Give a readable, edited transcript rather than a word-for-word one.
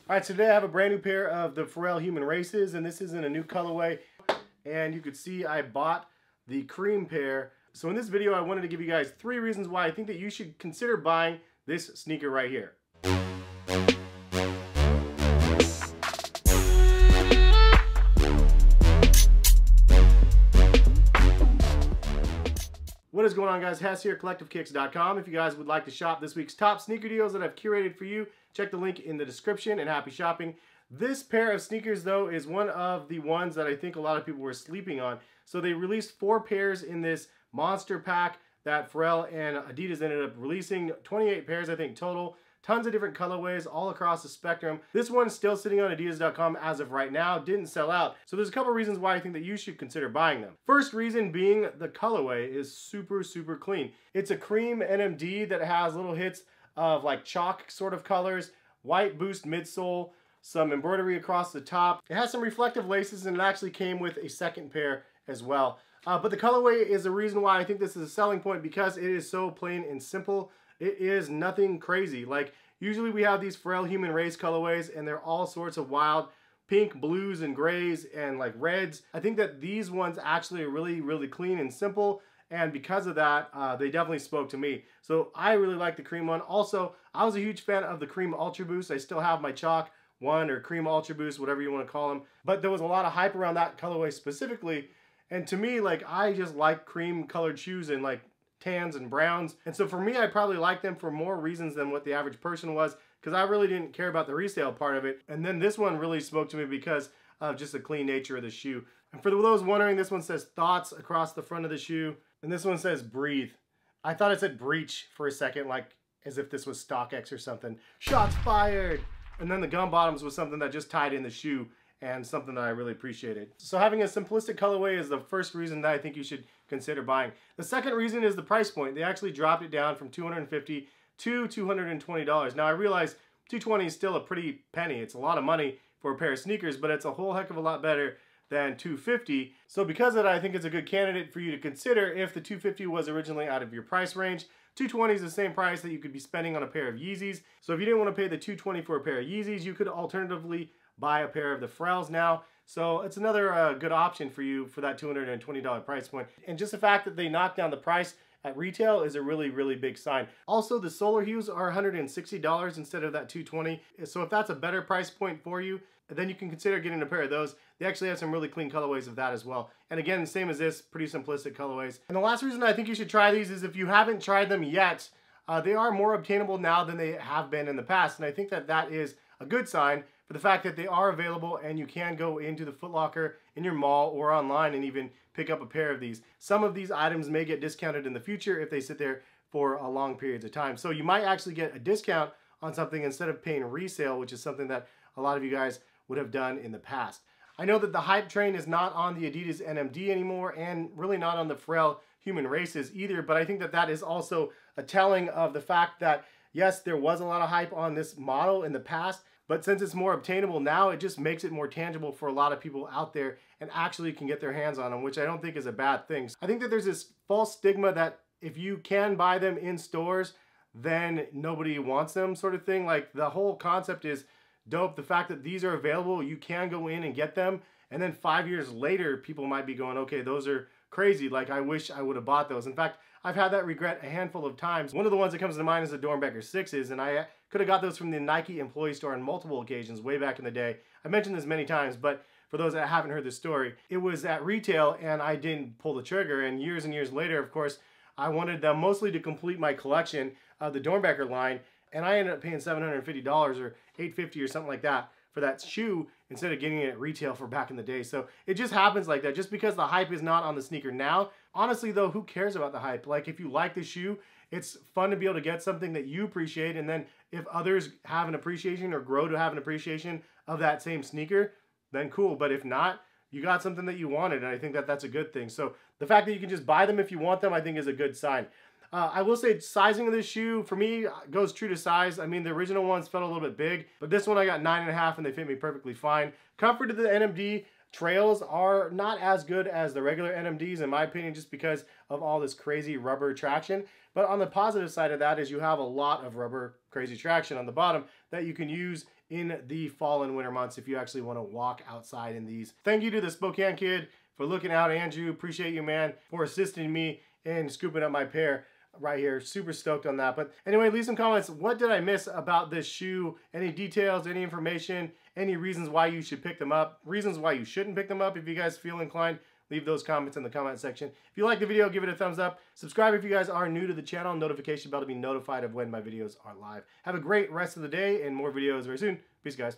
Alright, so today I have a brand new pair of the Pharrell Human Races, and this is in a new colorway. And you could see I bought the cream pair. So in this video, I wanted to give you guys 3 reasons why I think that you should consider buying this sneaker right here. What is going on, guys? Hes here, collectivekicks.com. If you guys would like to shop this week's top sneaker deals that I've curated for you, check the link in the description, and happy shopping. This pair of sneakers, though, is one of the ones that I think a lot of people were sleeping on. So they released 4 pairs in this monster pack that Pharrell and Adidas ended up releasing. 28 pairs, I think, total. Tons of different colorways all across the spectrum. This one's still sitting on adidas.com as of right now, didn't sell out. So there's a couple reasons why I think that you should consider buying them. First reason being the colorway is super, super clean. It's a cream NMD that has little hits of like chalk sort of colors, white boost midsole, some embroidery across the top. It has some reflective laces, and it actually came with a second pair as well. But the colorway is the reason why I think this is a selling point, because it is so plain and simple. It is nothing crazy. Like, usually we have these Pharrell Human Race colorways, and they're all sorts of wild pink, blues, and grays, and like reds. I think that these ones actually are really, really clean and simple, and because of that, they definitely spoke to me. So I really like the cream one. Also, I was a huge fan of the cream Ultra Boost. I still have my chalk one, or cream Ultra Boost, whatever you want to call them. But there was a lot of hype around that colorway specifically, and to me, like, I just like cream colored shoes and like tans and browns, and so for me, I probably like them for more reasons than what the average person was, because I really didn't care about the resale part of it. And then this one really spoke to me because of just the clean nature of the shoe. And for those wondering, this one says thoughts across the front of the shoe, and this one says breathe. I thought it said breach for a second, like as if this was StockX or something. Shots fired! And then the gum bottoms was something that just tied in the shoe, and something that I really appreciated. So having a simplistic colorway is the first reason that I think you should consider buying. The second reason is the price point. They actually dropped it down from $250 to $220. Now I realize $220 is still a pretty penny. It's a lot of money for a pair of sneakers, but it's a whole heck of a lot better than $250. So because of that, I think it's a good candidate for you to consider if the $250 was originally out of your price range. $220 is the same price that you could be spending on a pair of Yeezys. So if you didn't want to pay the $220 for a pair of Yeezys, you could alternatively buy a pair of the Pharrells now. So it's another good option for you for that $220 price point. And just the fact that they knocked down the price at retail is a really, really big sign. Also, the solar hues are $160 instead of that $220. So if that's a better price point for you, then you can consider getting a pair of those. They actually have some really clean colorways of that as well. And again, same as this, pretty simplistic colorways. And the last reason I think you should try these is if you haven't tried them yet, they are more obtainable now than they have been in the past. And I think that that is a good sign for the fact that they are available, and you can go into the Foot Locker in your mall or online and even pick up a pair of these. Some of these items may get discounted in the future if they sit there for long periods of time. So you might actually get a discount on something instead of paying resale, which is something that a lot of you guys would have done in the past. I know that the hype train is not on the Adidas NMD anymore, and really not on the Pharrell Human Races either, but I think that that is also a telling of the fact that, yes, there was a lot of hype on this model in the past, but since it's more obtainable now, it just makes it more tangible for a lot of people out there and actually can get their hands on them, which I don't think is a bad thing. I think that there's this false stigma that if you can buy them in stores, then nobody wants them, sort of thing. Like, the whole concept is dope. The fact that these are available, you can go in and get them, and then 5 years later, people might be going, okay, those are crazy. Like, I wish I would have bought those. In fact, I've had that regret a handful of times. One of the ones that comes to mind is the Dornbecker 6s, and I could have got those from the Nike employee store on multiple occasions way back in the day. I mentioned this many times, but for those that haven't heard the story, it was at retail and I didn't pull the trigger, and years later, of course, I wanted them mostly to complete my collection of the Dornbecker line, and I ended up paying $750 or $850 or something like that for that shoe instead of getting it at retail for back in the day. So it just happens like that. Just because the hype is not on the sneaker now, honestly though, who cares about the hype? Like, if you like the shoe, it's fun to be able to get something that you appreciate, and then if others have an appreciation or grow to have an appreciation of that same sneaker, then cool. But if not, you got something that you wanted, and I think that that's a good thing. So the fact that you can just buy them if you want them, I think is a good sign. I will say sizing of this shoe, for me, goes true to size. I mean, the original ones felt a little bit big, but this one I got 9.5 and they fit me perfectly fine. Comfort of the NMD trails are not as good as the regular NMDs, in my opinion, just because of all this crazy rubber traction. But on the positive side of that is you have a lot of rubber crazy traction on the bottom that you can use in the fall and winter months if you actually want to walk outside in these. Thank you to the Spokane Kid for looking out. Andrew, appreciate you, man, for assisting me in scooping up my pair right here. Super stoked on that. But anyway, leave some comments. What did I miss about this shoe? Any details, any information, any reasons why you should pick them up, reasons why you shouldn't pick them up if you guys feel inclined. Leave those comments in the comment section. If you like the video, give it a thumbs up. Subscribe if you guys are new to the channel. Notification bell to be notified of when my videos are live. Have a great rest of the day and more videos very soon. Peace, guys.